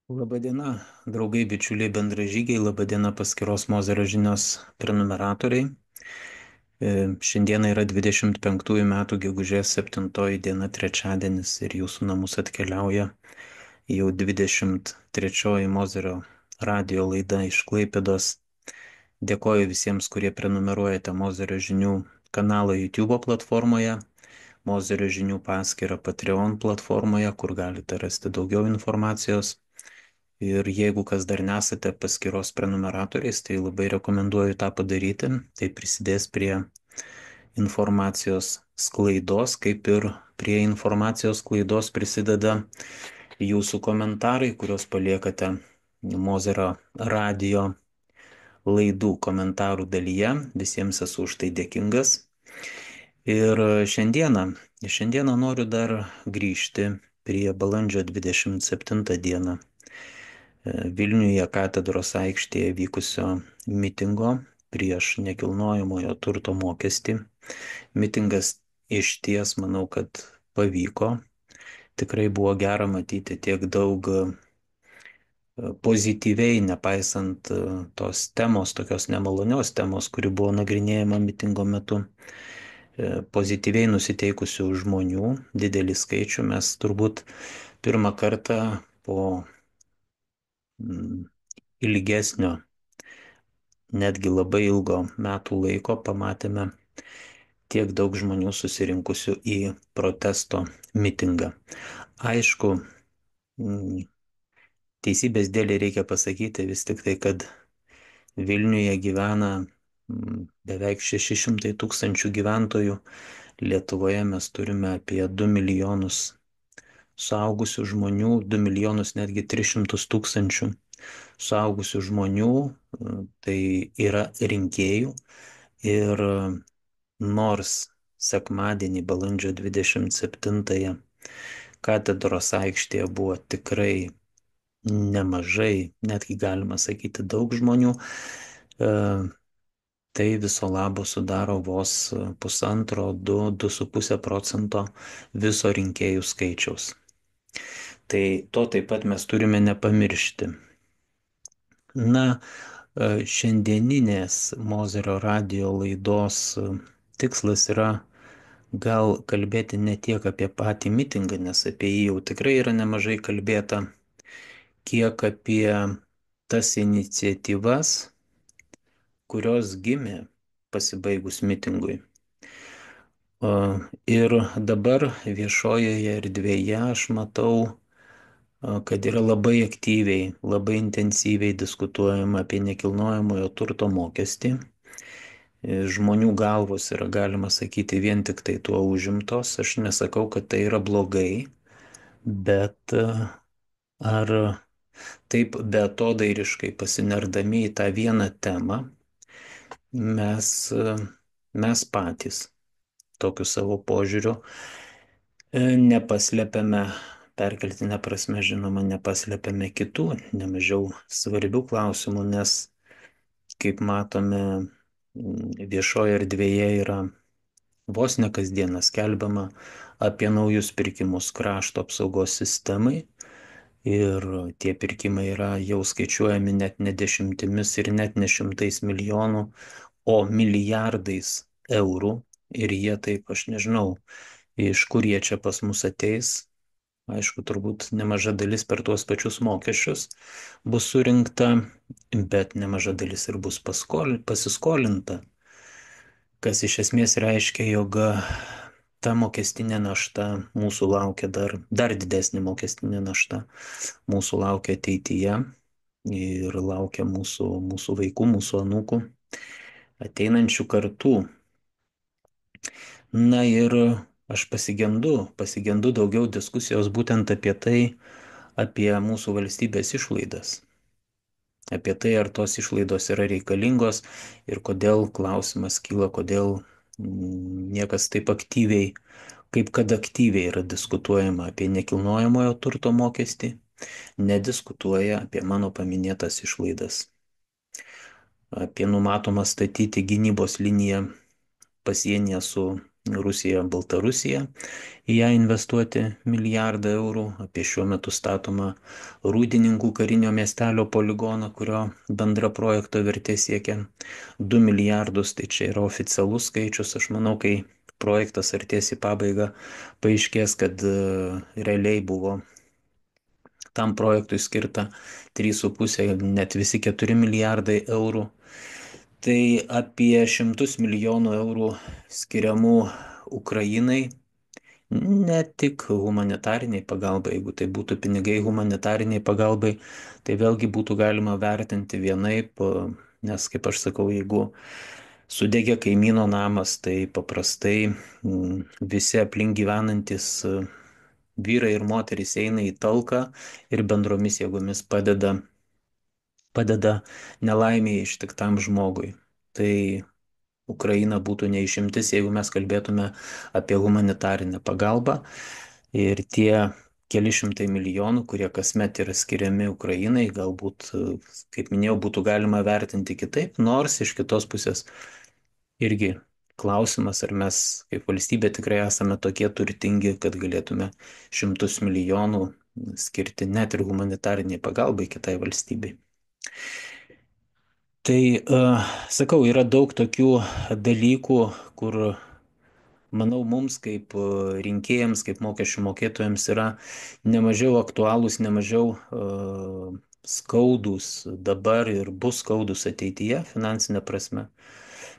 Labadiena, draugai, bičiuliai, bendražygiai, labadiena paskyros Mozerio žinios prenumeratoriai. Šiandieną yra 25 metų gegužės 7 diena, trečiadienis ir jūsų namus atkeliauja jau 23 Mozerio radio laida iš Klaipėdos. Dėkoju visiems, kurie prenumeruojate Mozerio žinių kanalą YouTube platformoje, Mozerio žinių paskyrą Patreon platformoje, kur galite rasti daugiau informacijos. Ir jeigu kas dar nesate paskyros prenumeratoriais, tai labai rekomenduoju tą padaryti. Tai prisidės prie informacijos sklaidos, kaip ir prie informacijos sklaidos prisideda jūsų komentarai, kuriuos paliekate Mozerio radio laidų komentarų dalyje. Visiems esu už tai dėkingas. Ir šiandieną noriu dar grįžti prie balandžio 27 dieną Vilniuje katedros aikštėje vykusio mitingo prieš nekilnojamojo turto mokestį. Mitingas išties, manau, kad pavyko. Tikrai buvo gera matyti tiek daug pozityviai, nepaisant tos temos, tokios nemalonios temos, kuri buvo nagrinėjama mitingo metu, pozityviai nusiteikusių žmonių, didelį skaičių. Mes turbūt pirmą kartą po ilgesnio, netgi labai ilgo metų laiko pamatėme tiek daug žmonių susirinkusių į protesto mitingą. Aišku, teisybės dėlei reikia pasakyti vis tik tai, kad Vilniuje gyvena beveik 600 tūkstančių gyventojų, Lietuvoje mes turime apie 2 milijonus suaugusių žmonių, 2 milijonus netgi 300 tūkstančių suaugusių žmonių, tai yra rinkėjų. Ir nors sekmadienį balandžio 27-ąją katedros aikštėje buvo tikrai nemažai, netgi galima sakyti daug žmonių, tai viso labo sudaro vos 1,5–2,5% viso rinkėjų skaičiaus. Tai to taip pat mes turime nepamiršti. Na, šiandieninės Mozerio radio laidos tikslas yra gal kalbėti ne tiek apie patį mitingą, nes apie jį jau tikrai yra nemažai kalbėta, kiek apie tas iniciatyvas, kurios gimė pasibaigus mitingui. Ir dabar viešojoje erdvėje aš matau, kad yra labai aktyviai, labai intensyviai diskutuojama apie nekilnojamojo turto mokestį. Žmonių galvos yra, galima sakyti, vien tik tai tuo užimtos. Aš nesakau, kad tai yra blogai, bet ar taip beatodairiškai pasinerdami į tą vieną temą, mes patys tokiu savo požiūriu nepaslepiame, perkeltinė prasme, žinoma, nepaslepiame kitų, nemažiau svarbių klausimų, nes, kaip matome, viešoje erdvėje yra vos ne kasdieną skelbiama apie naujus pirkimus krašto apsaugos sistemai. Ir tie pirkimai yra jau skaičiuojami net ne dešimtimis ir net ne šimtais milijonų, o milijardais eurų. Ir jie taip, aš nežinau, iš kur jie čia pas mus ateis. Aišku, turbūt nemaža dalis per tuos pačius mokesčius bus surinkta, bet nemaža dalis ir bus pasiskolinta, kas iš esmės reiškia, jog ta mokestinė našta mūsų laukia, dar didesnė mokestinė našta mūsų laukia ateityje ir laukia mūsų vaikų, mūsų anūkų, ateinančių kartų. Na ir aš pasigendu daugiau diskusijos būtent apie tai, apie mūsų valstybės išlaidas. Apie tai, ar tos išlaidos yra reikalingos ir kodėl klausimas kyla, kodėl niekas taip aktyviai, kaip kad aktyviai yra diskutuojama apie nekilnojamojo turto mokestį, nediskutuoja apie mano paminėtas išlaidas, apie numatomą statyti gynybos liniją pasienyje su Rusija, Baltarusija, į ją investuoti milijardą eurų, apie šiuo metu statomą Rūdininkų karinio miestelio poligoną, kurio bendra projekto vertė siekia 2 milijardus, tai čia yra oficialus skaičius. Aš manau, kai projektas artės į pabaigą, paaiškės, kad realiai buvo tam projektui skirta 3,5, net visi 4 milijardai eurų. Tai apie 100 milijonų eurų skiriamų Ukrainai, ne tik humanitariniai pagalbai. Jeigu tai būtų pinigai humanitariniai pagalbai, tai vėlgi būtų galima vertinti vienaip, nes, kaip aš sakau, jeigu sudegė kaimyno namas, tai paprastai visi aplink gyvenantis vyrai ir moterys eina į talką ir bendromis jėgomis padeda nelaimėje ištiktam žmogui. Tai Ukraina būtų neišimtis, jeigu mes kalbėtume apie humanitarinę pagalbą. Ir tie keli šimtai milijonų, kurie kasmet yra skiriami Ukrainai, galbūt, kaip minėjau, būtų galima vertinti kitaip, nors iš kitos pusės irgi klausimas, ar mes kaip valstybė tikrai esame tokie turtingi, kad galėtume 100 milijonų skirti net ir humanitariniai pagalbai kitai valstybei. Tai, sakau, yra daug tokių dalykų, kur, manau, mums kaip rinkėjams, kaip mokesčių mokėtojams yra nemažiau aktualūs, nemažiau skaudus dabar ir bus skaudus ateityje finansinė prasme.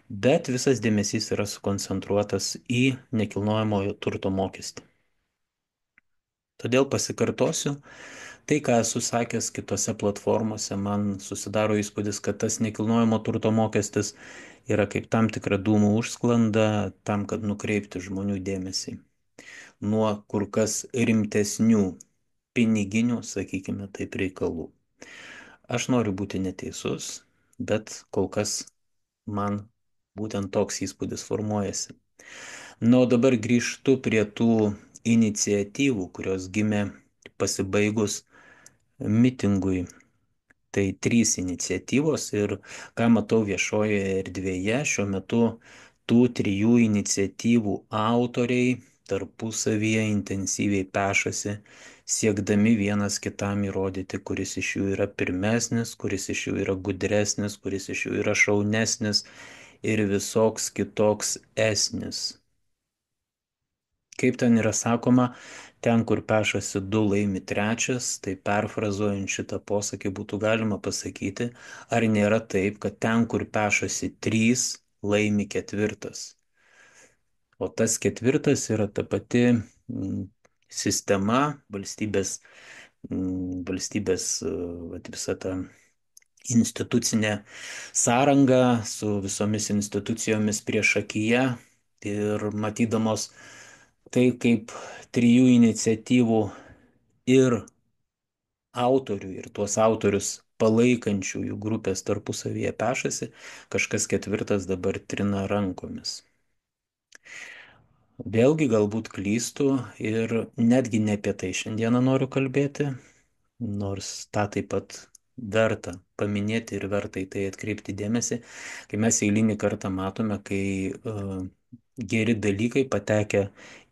Bet visas dėmesys yra sukoncentruotas į nekilnojamojo turto mokestį. Todėl pasikartosiu, tai, ką esu sakęs kitose platformose, man susidaro įspūdis, kad tas nekilnojamo turto mokestis yra kaip tam tikra dūmų užsklanda tam, kad nukreipti žmonių dėmesį nuo kur kas rimtesnių piniginių, sakykime taip, reikalų. Aš noriu būti neteisus, bet kol kas man būtent toks įspūdis formuojasi. Na, o dabar grįžtu prie tų iniciatyvų, kurios gimė pasibaigus mitingui. Tai 3 iniciatyvos ir ką matau viešojoje erdvėje, šiuo metu tų 3 iniciatyvų autoriai tarpusavyje intensyviai pešasi, siekdami vienas kitam įrodyti, kuris iš jų yra pirmesnis, kuris iš jų yra gudresnis, kuris iš jų yra šaunesnis ir visoks kitoks esnis. Kaip ten yra sakoma, ten, kur pešasi 2, laimi 3, tai perfrazuojant šitą posakį būtų galima pasakyti, ar nėra taip, kad ten, kur pešasi 3, laimi 4. O tas 4 yra ta pati sistema, valstybės visa ta institucinė sąranga su visomis institucijomis priešakyje ir matydamos tai, kaip 3 iniciatyvų ir autorių, ir tuos autorius palaikančiųjų grupės tarpusavyje pešasi, kažkas 4 dabar trina rankomis. Vėlgi galbūt klystu ir netgi ne apie tai šiandieną noriu kalbėti, nors tą taip pat verta paminėti ir verta į tai atkreipti dėmesį, kai mes eilinį kartą matome, kai geri dalykai patekia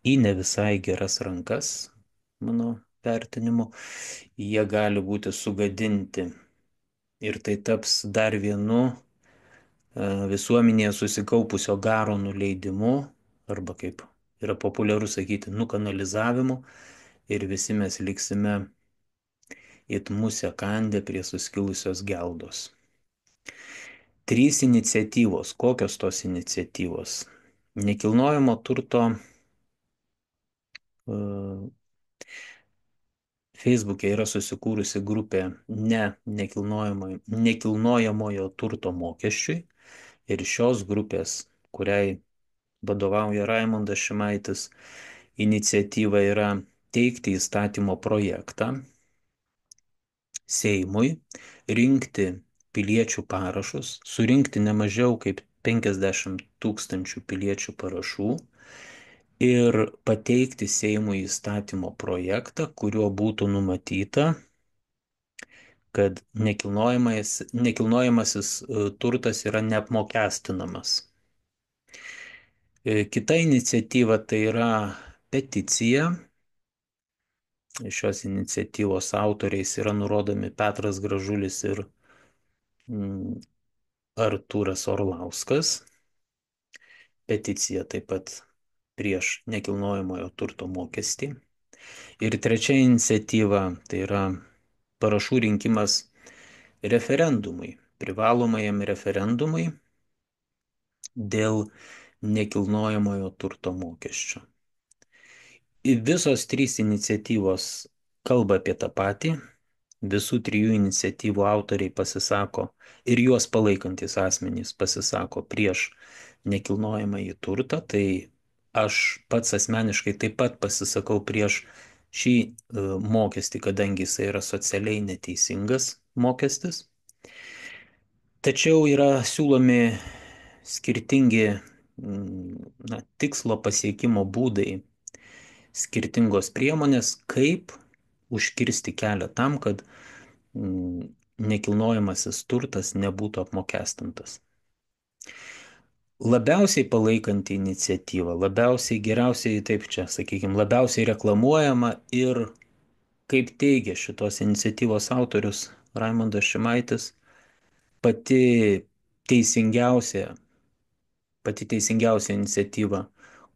į ne visai geras rankas, mano vertinimu, jie gali būti sugadinti ir tai taps dar vienu visuomenėje susikaupusio garo nuleidimu, arba kaip yra populiaru sakyti, nukanalizavimu, ir visi mes liksime it musę kandę prie suskilusios geldos. 3 iniciatyvos. Kokios tos iniciatyvos? Nekilnojamo turto Facebook'e yra susikūrusi grupė nekilnojamojo turto mokesčiui ir šios grupės, kuriai vadovauja Raimondas Šimaitis, iniciatyva yra teikti įstatymo projektą Seimui, rinkti piliečių parašus, surinkti ne mažiau kaip 50 000 piliečių parašų ir pateikti Seimui įstatymo projektą, kuriuo būtų numatyta, kad nekilnojamasis turtas yra neapmokestinamas. Kita iniciatyva tai yra peticija. Šios iniciatyvos autoriais yra nurodomi Petras Gražulis ir mm, Artūras Orlauskas. Peticija taip pat prieš nekilnojamojo turto mokestį. Ir trečia iniciatyva tai yra parašų rinkimas referendumui, privalomajam referendumui dėl nekilnojamojo turto mokesčio. Visos trys iniciatyvos kalba apie tą patį. Visų trijų iniciatyvų autoriai pasisako ir juos palaikantis asmenys pasisako prieš nekilnojamąjį turtą. Tai aš pats asmeniškai taip pat pasisakau prieš šį mokestį, kadangi jisai yra socialiai neteisingas mokestis. Tačiau yra siūlomi skirtingi tikslo pasiekimo būdai, skirtingos priemonės, kaip užkirsti kelią tam, kad nekilnojamasis turtas nebūtų apmokestintas. Labiausiai palaikanti iniciatyva, labiausiai geriausiai, taip čia, sakykime, labiausiai reklamuojama ir, kaip teigia šitos iniciatyvos autorius Raimondas Šimaitis, pati teisingiausia iniciatyva,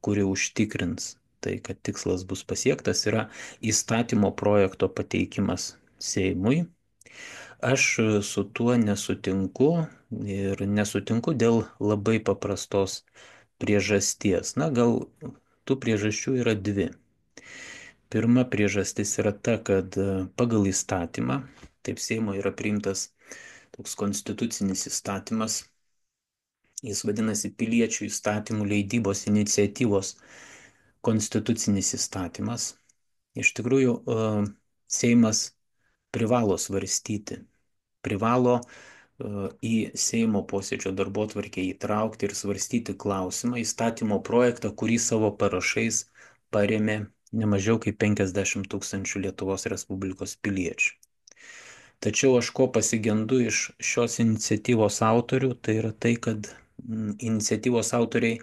kuri užtikrins tai, kad tikslas bus pasiektas, yra įstatymo projekto pateikimas Seimui. Aš su tuo nesutinku ir nesutinku dėl labai paprastos priežasties. Na, gal tų priežasčių yra dvi. Pirma priežastis yra ta, kad pagal įstatymą, taip Seimo yra priimtas toks konstitucinis įstatymas, jis vadinasi Piliečių įstatymų leidybos iniciatyvos konstitucinis įstatymas. Iš tikrųjų, Seimas privalo svarstyti, privalo į Seimo posėdžio darbotvarkę įtraukti ir svarstyti klausimą, įstatymo projektą, kurį savo parašais parėmė nemažiau kaip 50 000 Lietuvos Respublikos piliečių. Tačiau aš ko pasigendu iš šios iniciatyvos autorių, tai yra tai, kad iniciatyvos autoriai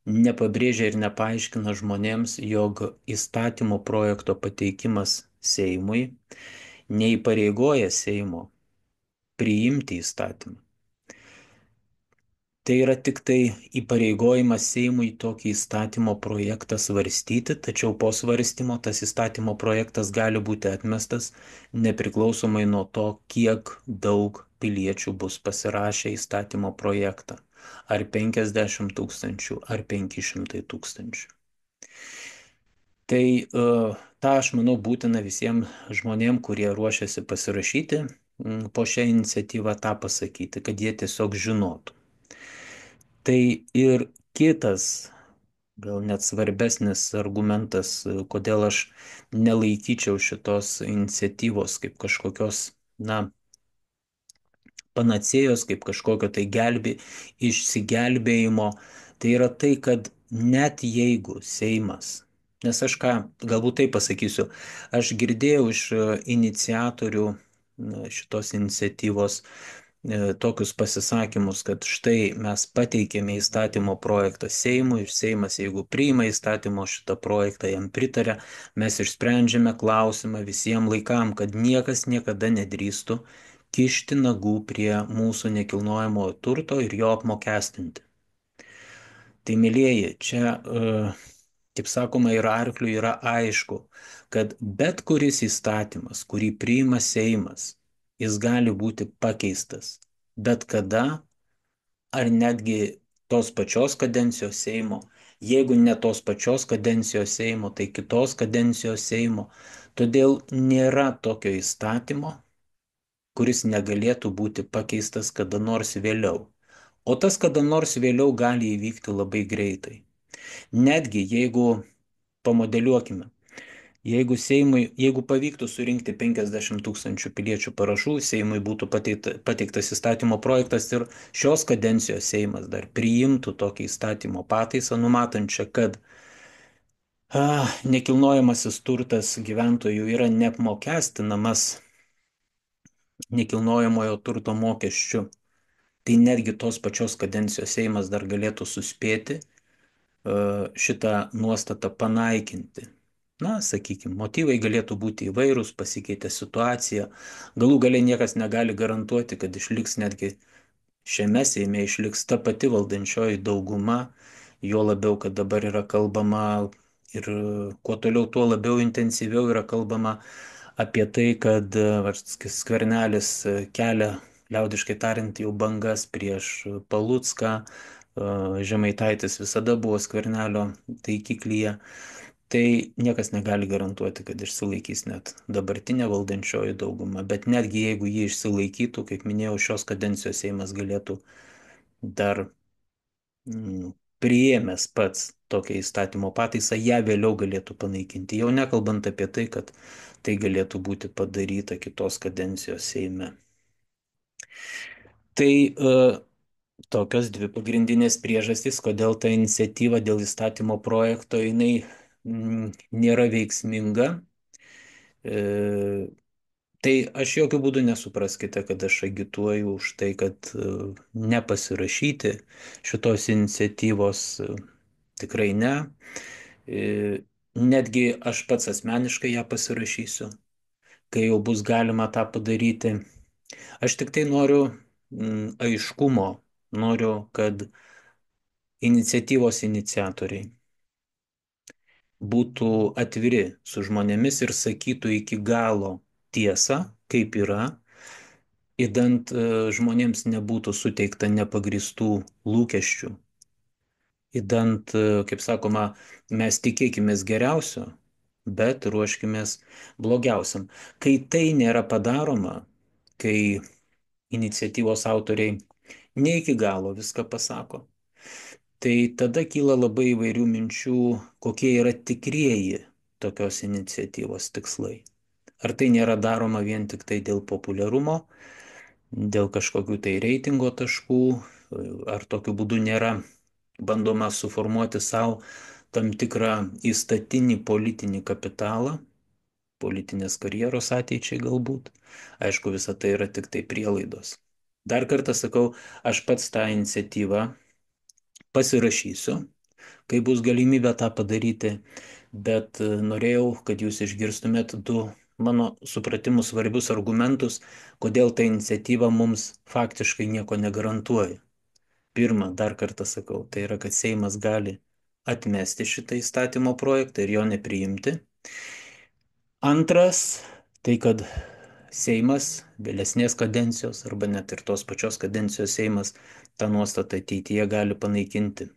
nepabrėžia ir nepaaiškina žmonėms, jog įstatymo projekto pateikimas Seimui neįpareigoja Seimo priimti įstatymą. Tai yra tik tai įpareigojimas Seimui tokį įstatymo projektą svarstyti, tačiau po svarstymo tas įstatymo projektas gali būti atmestas nepriklausomai nuo to, kiek daug piliečių bus pasirašę įstatymo projektą. Ar 50 000, ar 500 000. Tai tą aš manau būtina visiems žmonėms, kurie ruošiasi pasirašyti po šią iniciatyvą, tą pasakyti, kad jie tiesiog žinotų. Tai ir kitas, gal net svarbesnis argumentas, kodėl aš nelaikyčiau šitos iniciatyvos kaip kažkokios, panacėjos, kaip kažkokio tai išsigelbėjimo, tai yra tai, kad net jeigu Seimas, nes aš galbūt tai pasakysiu, aš girdėjau iš iniciatorių šitos iniciatyvos tokius pasisakymus, kad štai mes pateikėme įstatymo projektą Seimui ir Seimas, jeigu priima įstatymo šitą projektą, jam pritarė, mes išsprendžiame klausimą visiems laikam, kad niekas niekada nedrįstų kišti nagų prie mūsų nekilnojamojo turto ir jo apmokestinti. Tai, mėlyjeji, čia, kaip sakoma, ir arkliui yra aišku, kad bet kuris įstatymas, kurį priima Seimas, jis gali būti pakeistas bet kada, ar netgi tos pačios kadencijos Seimo, jeigu ne tos pačios kadencijos Seimo, tai kitos kadencijos Seimo. Todėl nėra tokio įstatymo, kuris negalėtų būti pakeistas kada nors vėliau. O tas kada nors vėliau gali įvykti labai greitai. Netgi jeigu pamodeliuokime, jeigu pavyktų surinkti 50 000 piliečių parašų, Seimui būtų pateiktas įstatymo projektas ir šios kadencijos Seimas dar priimtų tokį įstatymo pataisą, numatančią, kad nekilnojamasis turtas gyventojų yra neapmokestinamas nekilnojamojo turto mokesčiu, tai netgi tos pačios kadencijos Seimas dar galėtų suspėti šitą nuostatą panaikinti. Na, sakykime, motyvai galėtų būti įvairūs, pasikeitė situacija, galų galiai niekas negali garantuoti, kad išliks netgi šiame Seime išliks ta pati valdančioji dauguma, juo labiau, kad dabar yra kalbama ir kuo toliau, tuo labiau intensyviau yra kalbama apie tai, kad Skvernelis kelia, liaudiškai tariant, jau bangas prieš Palucką, Žemaitaitis visada buvo Skvernelio taikiklyje. Tai niekas negali garantuoti, kad išsilaikys net dabartinė valdančioji dauguma, bet netgi jeigu jį išsilaikytų, kaip minėjau, šios kadencijos Seimas galėtų dar priėmęs pats tokią įstatymo pataisą, ją vėliau galėtų panaikinti, jau nekalbant apie tai, kad tai galėtų būti padaryta kitos kadencijos Seime. Tai tokios dvi pagrindinės priežastys, kodėl ta iniciatyva dėl įstatymo projekto jinai nėra veiksminga. Tai aš jokių būdų nesupraskite, kad aš agituoju už tai, kad nepasirašyti šitos iniciatyvos, tikrai ne. Netgi aš pats asmeniškai ją pasirašysiu, kai jau bus galima tą padaryti. Aš tik tai noriu aiškumo, noriu, kad iniciatyvos iniciatoriai būtų atviri su žmonėmis ir sakytų iki galo tiesą, kaip yra, idant žmonėms nebūtų suteikta nepagristų lūkesčių, idant, kaip sakoma, mes tikėkimės geriausio, bet ruoškimės blogiausiam. Kai tai nėra padaroma, kai iniciatyvos autoriai ne iki galo viską pasako, tai tada kyla labai įvairių minčių, kokie yra tikrieji tokios iniciatyvos tikslai. Ar tai nėra daroma vien tik tai dėl populiarumo, dėl kažkokių tai reitingo taškų, ar tokiu būdu nėra bandoma suformuoti savo tam tikrą įstatinį politinį kapitalą, politinės karjeros ateičiai galbūt. Aišku, visa tai yra tik tai prielaidos. Dar kartą sakau, aš pats tą iniciatyvą pasirašysiu, kai bus galimybė tą padaryti, bet norėjau, kad jūs išgirstumėt du mano supratimu svarbius argumentus, kodėl ta iniciatyva mums faktiškai nieko negarantuoja. Pirma, dar kartą sakau, tai yra, kad Seimas gali atmesti šitą įstatymo projektą ir jo nepriimti. Antras, tai kad Seimas, vėlesnės kadencijos arba net ir tos pačios kadencijos Seimas tą nuostatą ateityje gali panaikinti,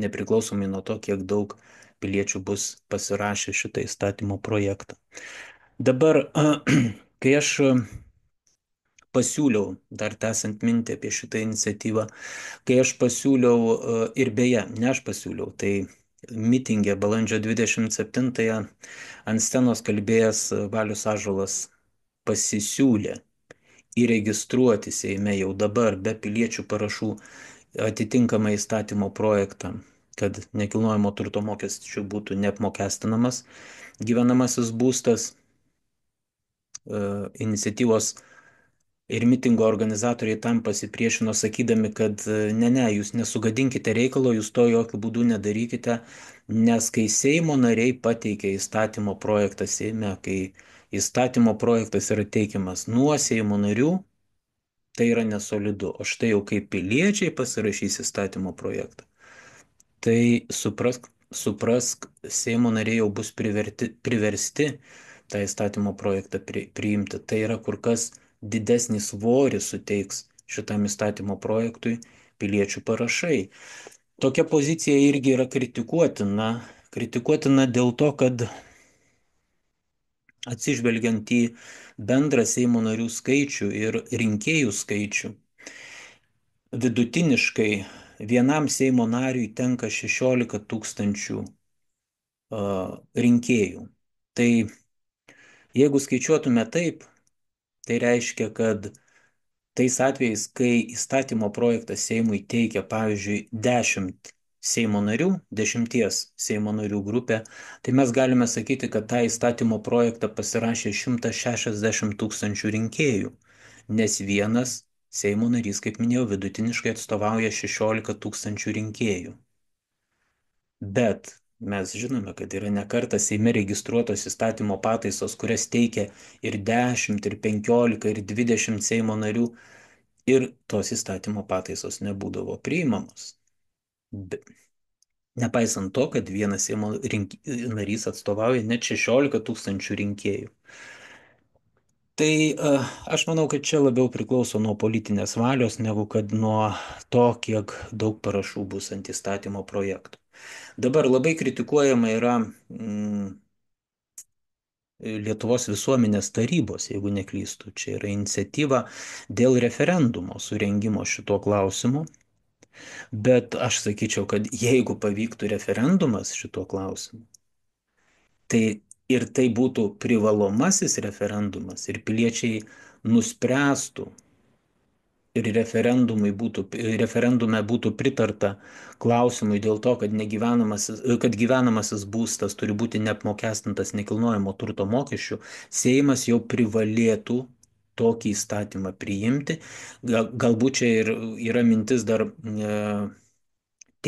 nepriklausomai nuo to, kiek daug piliečių bus pasirašę šitą įstatymo projektą. Dabar, kai aš pasiūliau, dar tęsiant mintį apie šitą iniciatyvą, kai aš pasiūliau, ir beje, ne aš pasiūliau, tai mitingė balandžio 27-ąją ant scenos kalbėjęs Valius Ąžuolas pasisiūlė įregistruoti Seime jau dabar be piliečių parašų atitinkamą įstatymo projektą, kad nekilnojamo turto mokesčių būtų neapmokestinamas gyvenamasis būstas. Iniciatyvos ir mitingo organizatoriai tam pasipriešino, sakydami, kad ne, jūs nesugadinkite reikalo, jūs to jokių būdų nedarykite, nes kai Seimo nariai pateikia įstatymo projektą Seime, kai įstatymo projektas yra teikiamas nuo Seimo narių, tai yra nesolidu. O štai jau kaip piliečiai pasirašys įstatymo projektą, tai suprask, Seimo nariai jau bus priversti tą įstatymo projektą priimti. Tai yra kur kas didesnį svorį suteiks šitam įstatymo projektui piliečių parašai. Tokia pozicija irgi yra kritikuotina. Kritikuotina dėl to, kad atsižvelgiant į bendrą Seimo narių skaičių ir rinkėjų skaičių, vidutiniškai vienam Seimo nariui tenka 16 tūkstančių rinkėjų. Tai jeigu skaičiuotume taip, tai reiškia, kad tais atvejais, kai įstatymo projektas Seimui teikia, pavyzdžiui, 10 Seimo narių, 10 Seimo narių grupė, tai mes galime sakyti, kad tą įstatymo projektą pasirašė 160 tūkstančių rinkėjų, nes vienas Seimo narys, kaip minėjau, vidutiniškai atstovauja 16 tūkstančių rinkėjų. Bet mes žinome, kad yra nekartą Seime registruotos įstatymo pataisos, kurias teikia ir 10, ir 15, ir 20 Seimo narių, ir tos įstatymo pataisos nebūdavo priimamos. Be, nepaisant to, kad vienas Seimo narys atstovauja net 16 tūkstančių rinkėjų. Tai aš manau, kad čia labiau priklauso nuo politinės valios, negu kad nuo to, kiek daug parašų bus ant įstatymo projektų. Dabar labai kritikuojama yra Lietuvos visuomenės tarybos, jeigu neklystu. Čia yra iniciatyva dėl referendumo surengimo šituo klausimu. Bet aš sakyčiau, kad jeigu pavyktų referendumas šituo klausimu, tai ir tai būtų privalomasis referendumas ir piliečiai nuspręstų ir referendume būtų pritarta klausimui dėl to, kad gyvenamasis būstas turi būti neapmokestintas nekilnojamo turto mokesčių, Seimas jau privalėtų tokį įstatymą priimti. Galbūt čia ir yra mintis dar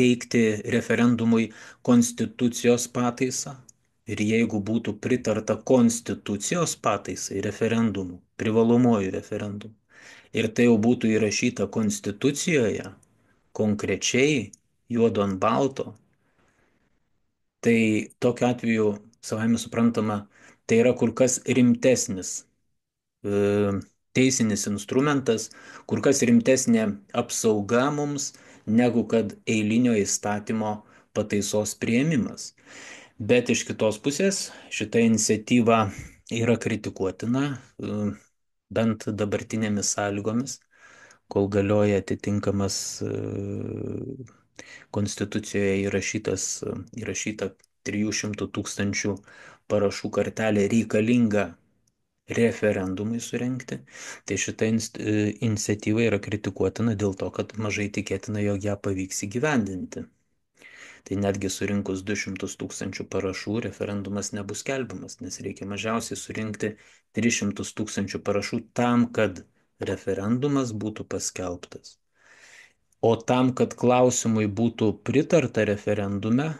teikti referendumui konstitucijos pataisą. Ir jeigu būtų pritarta konstitucijos pataisai referendumų, privalomojų referendumų, ir tai jau būtų įrašyta konstitucijoje, konkrečiai, juodu ant balto, tai tokiu atveju, savame suprantama, tai yra kur kas rimtesnis teisinis instrumentas, kur kas rimtesnė apsauga mums, negu kad eilinio įstatymo pataisos prieimimas. Bet iš kitos pusės šita iniciatyva yra kritikuotina, bent dabartinėmis sąlygomis, kol galioja atitinkamas konstitucijoje įrašyta 300 tūkstančių parašų kartelė reikalinga referendumui surenkti, tai šita iniciatyva yra kritikuotina dėl to, kad mažai tikėtina, jog ją pavyks įgyvendinti. Tai netgi surinkus 200 tūkstančių parašų referendumas nebus skelbiamas, nes reikia mažiausiai surinkti 300 tūkstančių parašų tam, kad referendumas būtų paskelbtas. O tam, kad klausimui būtų pritarta referendume,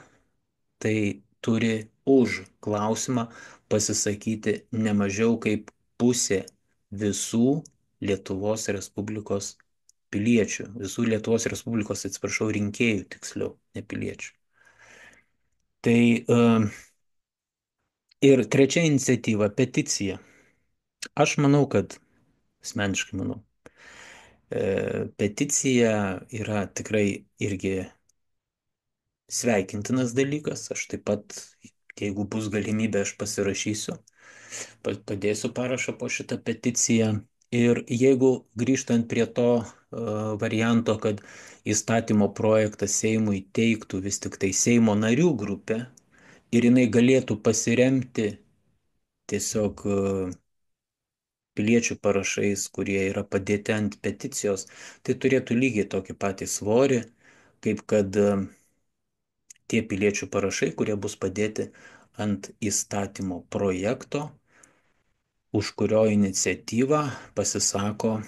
tai turi už klausimą pasisakyti ne mažiau kaip pusė visų Lietuvos Respublikos piliečių, visų Lietuvos Respublikos, atsiprašau, rinkėjų tiksliau, ne piliečių. Tai ir trečia iniciatyva - peticija. Aš manau, kad, asmeniškai manau, peticija yra tikrai irgi sveikintinas dalykas. Aš taip pat, jeigu bus galimybė, aš pasirašysiu, padėsiu parašą po šitą peticiją. Ir jeigu grįžtant prie to varianto, kad įstatymo projektą Seimui teiktų vis tik tai Seimo narių grupė ir jinai galėtų pasiremti tiesiog piliečių parašais, kurie yra padėti ant peticijos, tai turėtų lygiai tokį patį svorį, kaip kad tie piliečių parašai, kurie bus padėti ant įstatymo projekto, už kurio iniciatyvą pasisako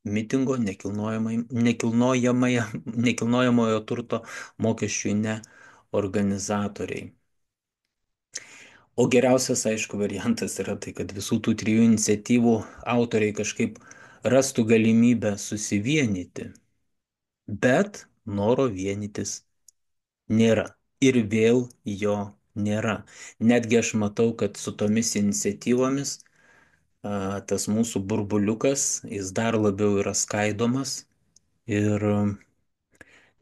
mitingo nekilnojamojo turto mokesčiui ne organizatoriai. O geriausias, aišku, variantas yra tai, kad visų tų trijų iniciatyvų autoriai kažkaip rastų galimybę susivienyti, bet noro vienytis nėra. Ir vėl jo nėra. Netgi aš matau, kad su tomis iniciatyvomis tas mūsų burbuliukas, jis dar labiau yra skaidomas ir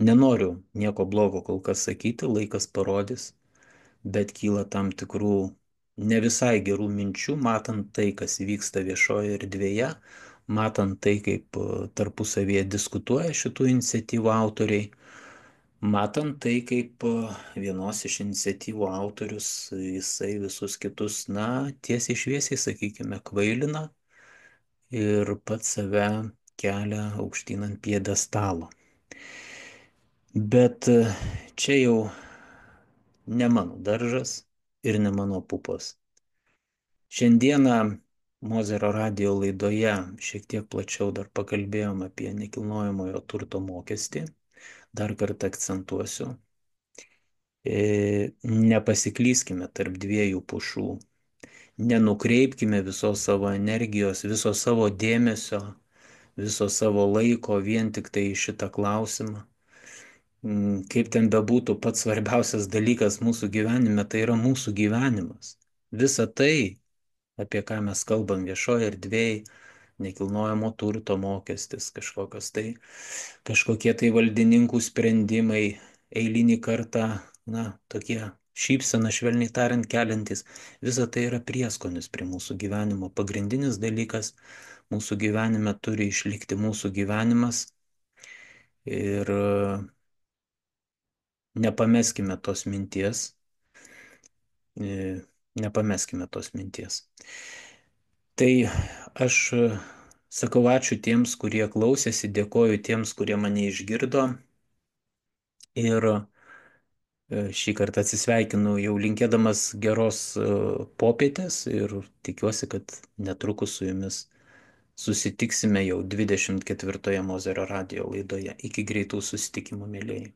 nenoriu nieko blogo kol kas sakyti, laikas parodys, bet kyla tam tikrų ne visai gerų minčių, matant tai, kas vyksta viešoje erdvėje, matant tai, kaip tarpusavėje diskutuoja šitų iniciatyvų autoriai, matant tai, kaip vienos iš iniciatyvų autorius, jisai visus kitus, na, tiesiai šviesiai, sakykime, kvailina ir pats save kelia aukštyn ant pjedestalo. Bet čia jau ne mano daržas ir ne mano pupos. Šiandieną Mozerio radijo laidoje šiek tiek plačiau dar pakalbėjom apie nekilnojamojo turto mokestį. Dar kartą akcentuosiu. Nepasiklyskime tarp dviejų pušų. Nenukreipkime visos savo energijos, viso savo dėmesio, viso savo laiko vien tik tai į šitą klausimą. Kaip ten bebūtų, pats svarbiausias dalykas mūsų gyvenime tai yra mūsų gyvenimas. Visa tai, apie ką mes kalbam viešoje erdvėje, nekilnojamo turto mokestis, kažkokie tai valdininkų sprendimai, eilinį kartą, na, tokie šypsena, švelniai tariant, keliantis, visa tai yra prieskonis prie mūsų gyvenimo. Pagrindinis dalykas mūsų gyvenime turi išlikti mūsų gyvenimas ir nepameskime tos minties, nepameskime tos minties. Tai aš sakau ačiū tiems, kurie klausėsi, dėkoju tiems, kurie mane išgirdo ir šį kartą atsisveikinu jau linkėdamas geros popietės ir tikiuosi, kad netrukus su jumis susitiksime jau 24 Mozerio radijo laidoje. Iki greitų susitikimų, mėlyjei.